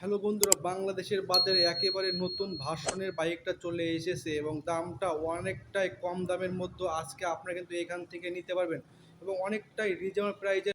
Hello বন্ধুরা, বাংলাদেশের বাজারে একেবারে নতুন ভার্সনের বাইকটা চলে এসেছে এবং দামটা অনেকটাই কম দামের মধ্যে আজকে আপনারা কিন্তু এখান থেকে নিতে পারবেন এবং অনেকটাই রিজনেবল প্রাইজে।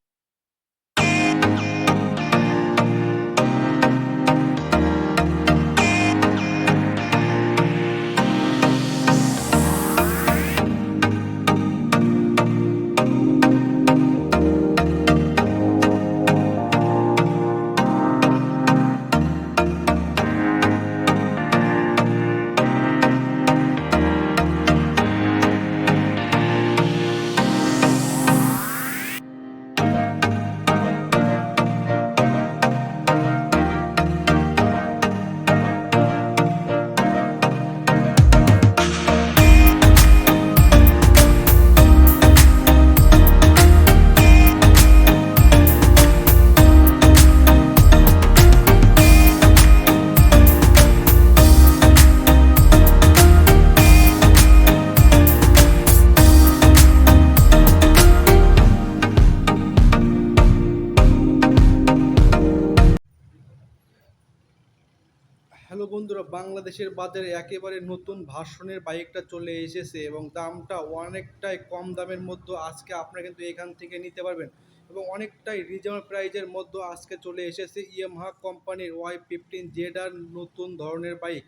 হ্যালো বন্ধুরা, বাংলাদেশের বাজারে একেবারে নতুন ভার্সনের বাইকটা চলে এসেছে এবং দামটা অনেকটাই কম দামের মধ্যে আজকে আপনারা কিন্তু এখান থেকে নিতে পারবেন এবং অনেকটাই রিজনেবল প্রাইজের মধ্যে আজকে চলে এসেছে ইয়ামাহা কোম্পানির Y15 ZR নতুন ধরনের বাইক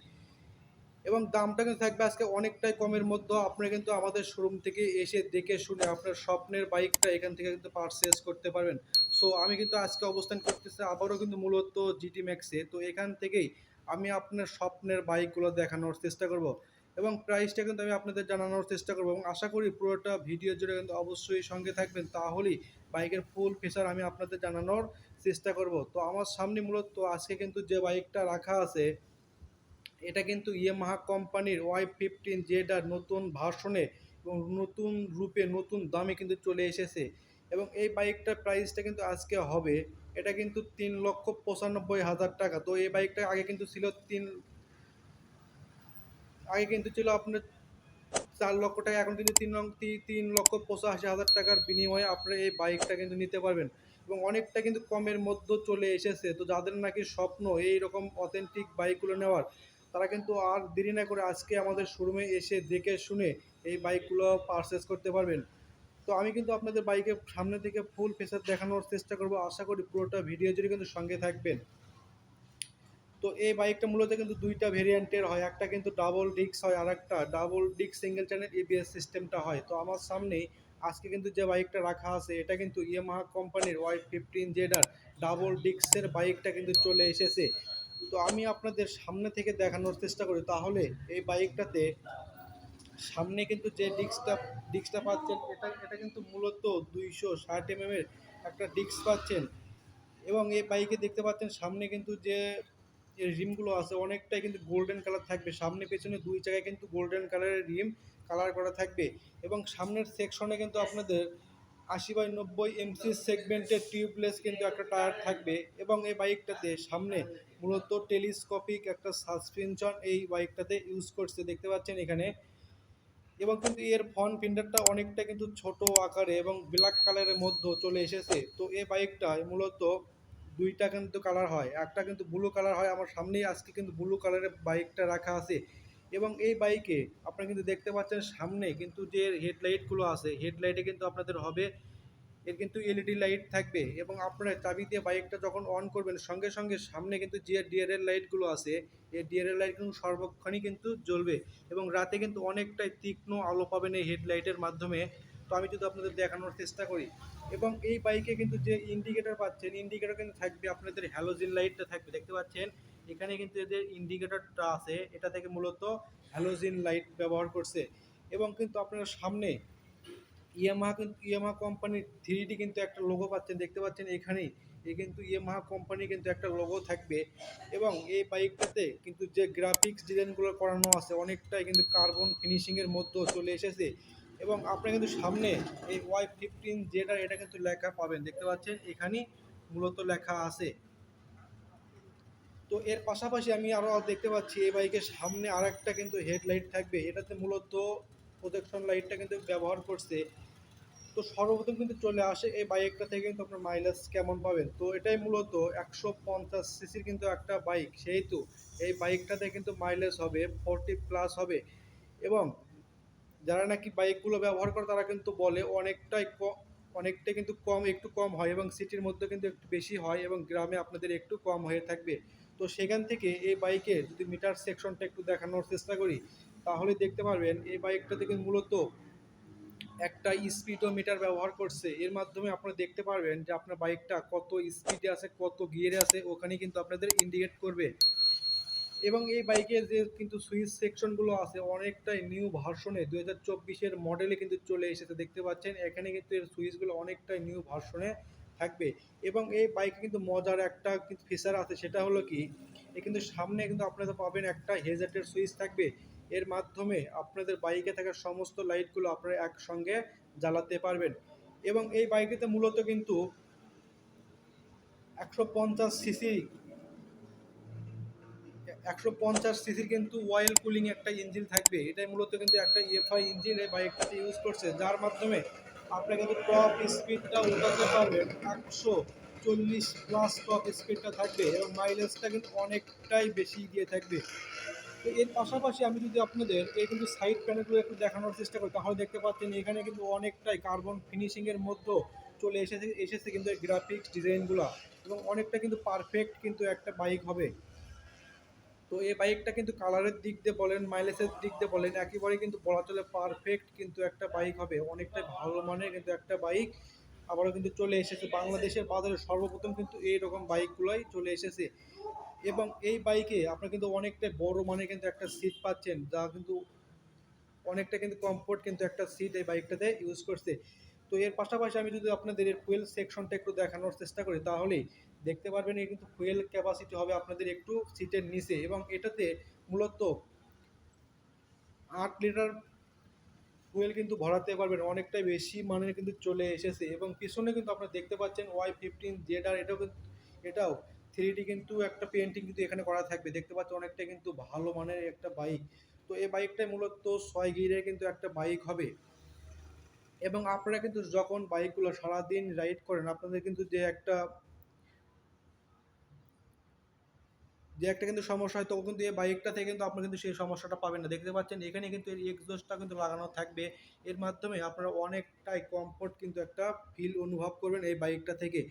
এবং দামটা কিন্তু থাকবে আজকে অনেকটাই কমের মধ্যে। আপনারা কিন্তু আমাদের শোরুম থেকে এসে দেখে শুনে আপনার স্বপ্নের বাইকটা এখান থেকে কিন্তু পারচেস করতে পারবেন। সো আমি কিন্তু আজকে অবস্থান করতেছি আবারও কিন্তু মূলত জিটি ম্যাক্সে। তো এখান থেকেই আমি আপনার স্বপ্নের বাইকগুলো দেখানোর চেষ্টা করব এবং প্রাইসটা কিন্তু আমি আপনাদের জানানোর চেষ্টা করব এবং আশা করি পুরোটা ভিডিও জুড়ে কিন্তু অবশ্যই সঙ্গে থাকবেন, তাহলেই বাইকের ফুল ফিচার আমি আপনাদের জানানোর চেষ্টা করব। তো আমার সামনে মূলত আজকে কিন্তু যে বাইকটা রাখা আছে এটা কিন্তু ইয়ামাহা কোম্পানির Y15 ZR নতুন ভার্সনে এবং নতুন রূপে নতুন দামে কিন্তু চলে এসেছে এবং এই বাইকটার প্রাইসটা কিন্তু আজকে হবে, এটা কিন্তু 3,95,000 টাকা। তো এই বাইকটা আগে কিন্তু ছিল আপনার 4 লক্ষ টাকা, এখন কিন্তু 3,85,000 টাকার বিনিময়ে আপনারা এই বাইকটা কিন্তু নিতে পারবেন এবং অনেকটা কিন্তু কমের মধ্যে চলে এসেছে। তো যাদের নাকি স্বপ্ন এই রকম অথেন্টিক বাইকগুলো নেওয়ার, তারা কিন্তু আর দেরি না করে আজকে আমাদের শোরুমে এসে দেখে শুনে এই বাইকগুলো পারচেস করতে পারবেন। তো আমি কিন্তু আপনাদের বাইকের সামনে থেকে ফুল ফিচার দেখানোর চেষ্টা করব, আশা করি পুরোটা ভিডিও জুড়ে কিন্তু সঙ্গে থাকবেন। তো এই বাইকটা মূলত কিন্তু দুইটা ভেরিয়েন্টের হয়, একটা কিন্তু ডাবল ডিস্ক হয় আর একটা double disc single channel ABS সিস্টেমটা হয়। তো আমার সামনে আজকে কিন্তু যে বাইকটা রাখা আছে এটা কিন্তু ইয়ামাহা কোম্পানির Y15 ZR ডাবল ডিস্কের বাইকটা কিন্তু চলে এসেছে। তো আমি আপনাদের সামনে থেকে দেখানোর চেষ্টা করি, তাহলে এই বাইকটাতে সামনে কিন্তু যে ডিস্কটা পাচ্ছেন এটা কিন্তু মূলত 260 এর একটা ডিস্ক পাচ্ছেন এবং এই বাইকে দেখতে পাচ্ছেন সামনে কিন্তু যে রিমগুলো আছে অনেকটাই কিন্তু গোল্ডেন কালার থাকবে, সামনে পেছনে দুই জায়গায় কিন্তু গোল্ডেন কালারের রিম কালার করা থাকবে এবং সামনের সেকশনে কিন্তু আপনাদের 80/90 সেগমেন্টের টিউবলেস কিন্তু একটা টায়ার থাকবে এবং এই বাইকটাতে সামনে মূলত টেলিস্কোপিক একটা সাসপেনশন এই বাইকটাতে ইউজ করছে দেখতে পাচ্ছেন এখানে এবং কিন্তু এর ফ্রন্ট ফিন্ডারটা অনেকটা কিন্তু ছোট আকারে এবং ব্ল্যাক কালারের মধ্যে চলে এসেছে। তো এই বাইকটায় মূলত দুইটা কিন্তু কালার হয়, একটা কিন্তু ব্লু কালার হয়, আমার সামনেই আজকে কিন্তু ব্লু কালারের বাইকটা রাখা আছে এবং এই বাইকে আপনারা কিন্তু দেখতে পাচ্ছেন সামনে কিন্তু যে হেডলাইটগুলো আছে হেডলাইটে কিন্তু আপনাদের হবে এর কিন্তু এলইডি লাইট থাকবে এবং আপনারা চাবি দিয়ে বাইকটা যখন অন করবেন সঙ্গে সঙ্গে সামনে কিন্তু যে ডিআরএল লাইটগুলো আছে এই ডিআরএল লাইট কিন্তু সর্বক্ষণই কিন্তু জ্বলবে এবং রাতে কিন্তু অনেকটাই তীক্ষ্ণ আলো পাবেন এই হেডলাইটের মাধ্যমে। তো আমি যদি আপনাদের দেখানোর চেষ্টা করি এবং এই বাইকে কিন্তু যে ইন্ডিকেটর পাচ্ছেন ইন্ডিকেটর কিন্তু থাকবে আপনাদের হ্যালোজেন লাইটটা থাকবে দেখতে পাচ্ছেন এখানে কিন্তু এদের ইন্ডিকেটরটা আছে, এটা থেকে মূলত হ্যালোজেন লাইট ব্যবহার করছে এবং কিন্তু আপনারা সামনে ইয়ামাহা কোম্পানির 3D কিন্তু একটা লোগো পাচ্ছেন দেখতে পাচ্ছেন এখানেই, এ কিন্তু ইয়ামাহা কোম্পানি কিন্তু একটা লোগো থাকবে এবং এই বাইকটাতে কিন্তু যে গ্রাফিক্স ডিজাইনগুলো করানো আছে অনেকটাই কিন্তু কার্বন ফিনিশিংয়ের মধ্যে চলে এসেছে এবং আপনারা কিন্তু সামনে এই Y15 ZR এটা কিন্তু লেখা পাবেন দেখতে পাচ্ছেন এখানেই মূলত লেখা আছে। তো এর পাশাপাশি আমি আরও দেখতে পাচ্ছি এই বাইকের সামনে আর একটা কিন্তু হেডলাইট থাকবে, এটাতে মূলত প্রোটেকশন লাইটটা কিন্তু ব্যবহার করছে। তো তো সর্বপ্রথম কিন্তু চলে আসে এই বাইকটা থেকে কিন্তু আপনার মাইলেজ কেমন পাবেন। তো এটাই মূলত 150 সিসির কিন্তু একটা বাইক, সেহেতু এই বাইকটাতে কিন্তু মাইলেজ হবে 40 প্লাস হবে। এবং যারা নাকি বাইকগুলো ব্যবহার করে তারা কিন্তু বলে অনেকটাই কিন্তু কম, একটু কম হয় এবং সিটির মধ্যে কিন্তু একটু বেশি হয় এবং গ্রামে আপনাদের একটু কম হয়ে থাকবে। তো সেখান থেকে এই বাইকের যদি মিটার সেকশনটা একটু দেখানোর চেষ্টা করি, তাহলে দেখতে পারবেন এই বাইকটাতে কিন্তু মূলত একটা স্পিডোমিটার ব্যবহার করছে। এর মাধ্যমে আপনারা দেখতে পারবেন যে আপনার বাইকটা কত স্পিডে আছে, কত গিয়ারে আছে, ওখানে কিন্তু আপনাদের ইন্ডিকেট করবে। এবং এই বাইকের যে কিন্তু সুইচ সেকশনগুলো আছে অনেকটাই নিউ ভার্সনে 2024-এর মডেলে কিন্তু চলে এসেছে, দেখতে পাচ্ছেন এখানে কিন্তু এর সুইচগুলো অনেকটাই নিউ ভার্সনে থাকবে। এবং এই বাইকে কিন্তু মজার একটা কিন্তু ফিচার আছে, সেটা হলো কি, এ কিন্তু সামনে কিন্তু আপনারা পাবেন একটা হেজার্টের সুইচ থাকবে। এর মাধ্যমে আপনাদের বাইকে থাকা সমস্ত লাইটগুলো আপনারা একসঙ্গে জ্বালাতে পারবেন। এবং এই বাইকেতে মূলত কিন্তু 150 সিসি 150 সিসির কিন্তু অয়েল কুলিং একটা ইঞ্জিন থাকবে। এটাই মূলত কিন্তু একটা ইএফআই ইঞ্জিন এই বাইকটাতে ইউজ করছে, যার মাধ্যমে আপনি কিন্তু টপ স্পিডটা উঠাতে পারবেন। 140 প্লাস টপ স্পিডটা থাকবে এবং মাইলেজটা কিন্তু অনেকটাই বেশি দিয়ে থাকবে। তো এর পাশাপাশি আমি যদি আপনাদের এই কিন্তু সাইড প্যানেলগুলো একটু দেখানোর চেষ্টা করি, তাহলে দেখতে পাচ্ছেন এখানে কিন্তু অনেকটাই কার্বন ফিনিশিংয়ের মধ্যে চলে এসেছে কিন্তু এই গ্রাফিক্স ডিজাইনগুলো, এবং অনেকটা কিন্তু পারফেক্ট কিন্তু একটা বাইক হবে। তো এই বাইকটা কিন্তু কালারের দিক দিয়ে বলেন, মাইলেজের দিক দিয়ে বলেন, একেবারে কিন্তু বলা চলে পারফেক্ট কিন্তু একটা বাইক হবে, অনেকটাই ভালো মানের কিন্তু একটা বাইক। আবারও কিন্তু চলে এসেছে বাংলাদেশের বাজারে, সর্বপ্রথম কিন্তু এইরকম বাইকগুলোই চলে এসেছে। এবং এই বাইকে আপনার কিন্তু অনেকটাই বড় মানের কিন্তু একটা সিট পাচ্ছেন, যা কিন্তু অনেকটা কিন্তু কমফোর্ট কিন্তু একটা সিট এই বাইকটাতে ইউজ করছে। তো এর পাশাপাশি আমি যদি আপনাদের এর ফুয়েল সেকশনটা একটু দেখানোর চেষ্টা করি, তাহলেই দেখতে পারবেন এই কিন্তু ফুয়েল ক্যাপাসিটি হবে আপনাদের একটু সিটের নিচে, এবং এটাতে মূলত 8 লিটার ফুয়েল কিন্তু ভরাতে পারবেন, অনেকটাই বেশি মানের কিন্তু চলে এসেছে। এবং পিছনে কিন্তু আপনারা দেখতে পাচ্ছেন Y15ZR, এটাও 3D কিন্তু একটা পেন্টিং কিন্তু এখানে করা থাকবে, দেখতে পাচ্ছেন অনেকটা কিন্তু ভালো মানের একটা বাইক। তো এই বাইকটা মূলত 6 গিয়ারের কিন্তু একটা বাইক হবে। এবং আপনারা কিন্তু যখন বাইকগুলো সারাদিন রাইড করেন, আপনাদের কিন্তু যে একটা কিন্তু সমস্যা হয়, তখন কিন্তু এই বাইকটা থেকে কিন্তু আপনারা কিন্তু সেই সমস্যাটা পাবেন না। দেখতে পাচ্ছেন এখানে কিন্তু এর এক্সজস্টটা কিন্তু লাগানো থাকবে, এর মাধ্যমে আপনারা অনেকটাই কমফোর্ট কিন্তু একটা ফিল অনুভব করবেন এই বাইকটা থেকে।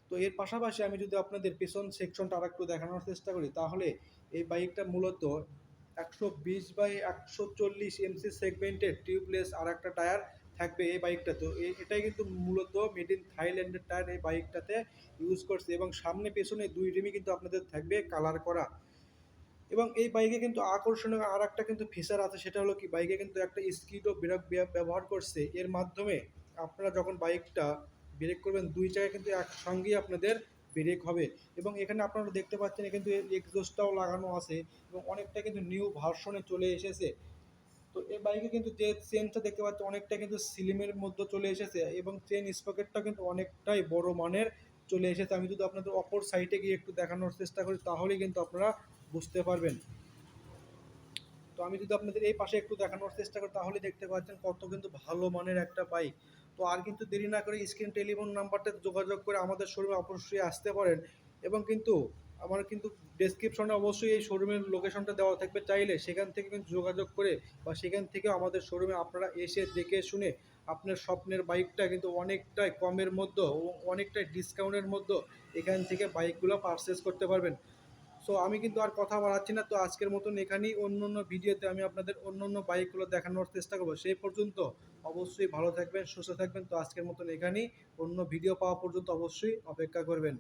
তো এর পাশাপাশি আমি যদি আপনাদের পেছন সেকশনটা আরেকটু দেখানোর চেষ্টা করি, তাহলে এই বাইকটা মূলত 120/140 এমসি সেগমেন্টের টিউবলেস আর একটা টায়ার থাকবে এই বাইকটা। তো এটাই কিন্তু মূলত মেড ইন থাইল্যান্ডের টায়ার এই বাইকটাতে ইউজ করছে, এবং সামনে পেছনে দুই রিমই কিন্তু আপনাদের থাকবে কালার করা। এবং এই বাইকে কিন্তু আকর্ষণীয় আর একটা কিন্তু ফিচার আছে, সেটা হলো কি, বাইকে কিন্তু একটা স্কিডও ব্রেক ব্যবহার করছে। এর মাধ্যমে আপনারা যখন বাইকটা ব্রেক করবেন, দুই জায়গায় কিন্তু একসঙ্গেই আপনাদের ব্রেক হবে। এবং এখানে আপনারা দেখতে পাচ্ছেন কিন্তু এক্সজস্টটাও লাগানো আছে, এবং অনেকটা কিন্তু নিউ ভার্সনে চলে এসেছে। তো এই বাইকে কিন্তু যে চেনটা দেখতে পাচ্ছেন অনেকটা কিন্তু স্লিমের মধ্যে চলে এসেছে, এবং চেন স্পকেটটা কিন্তু অনেকটাই বড় মানের চলে এসেছে। আমি যদি আপনাদের অপর সাইডে গিয়ে একটু দেখানোর চেষ্টা করি, তাহলেই কিন্তু আপনারা বুঝতে পারবেন। তো আমি যদি আপনাদের এই পাশে একটু দেখানোর চেষ্টা করি, তাহলে দেখতে পাচ্ছেন কত কিন্তু ভালো মানের একটা বাইক। তো আর কিন্তু দেরি না করে স্ক্রিন টেলিফোন নাম্বারটাতে যোগাযোগ করে আমাদের শোরুমে অবশ্যই আসতে পারেন। এবং কিন্তু আমার কিন্তু ডেসক্রিপশনে অবশ্যই এই শোরুমের লোকেশনটা দেওয়া থাকবে, চাইলে সেখান থেকে কিন্তু যোগাযোগ করে বা সেখান থেকে আমাদের শোরুমে আপনারা এসে দেখে শুনে আপনার স্বপ্নের বাইকটা কিন্তু অনেকটাই কমের মধ্যে ও অনেকটাই ডিসকাউন্টের মধ্যে এখান থেকে বাইকগুলো পারচেস করতে পারবেন। সো আমি কিন্তু আর কথা বাড়াচ্ছি না, তো আজকের মতন এখানেই, অন্য অন্য ভিডিওতে আমি আপনাদের অন্য অন্য বাইকগুলো দেখানোর চেষ্টা করবো। সেই পর্যন্ত অবশ্যই ভালো থাকবেন, সুস্থ থাকবেন। তো আজকের মতন এখানেই, অন্য ভিডিও পাওয়া পর্যন্ত অবশ্যই অপেক্ষা করবেন।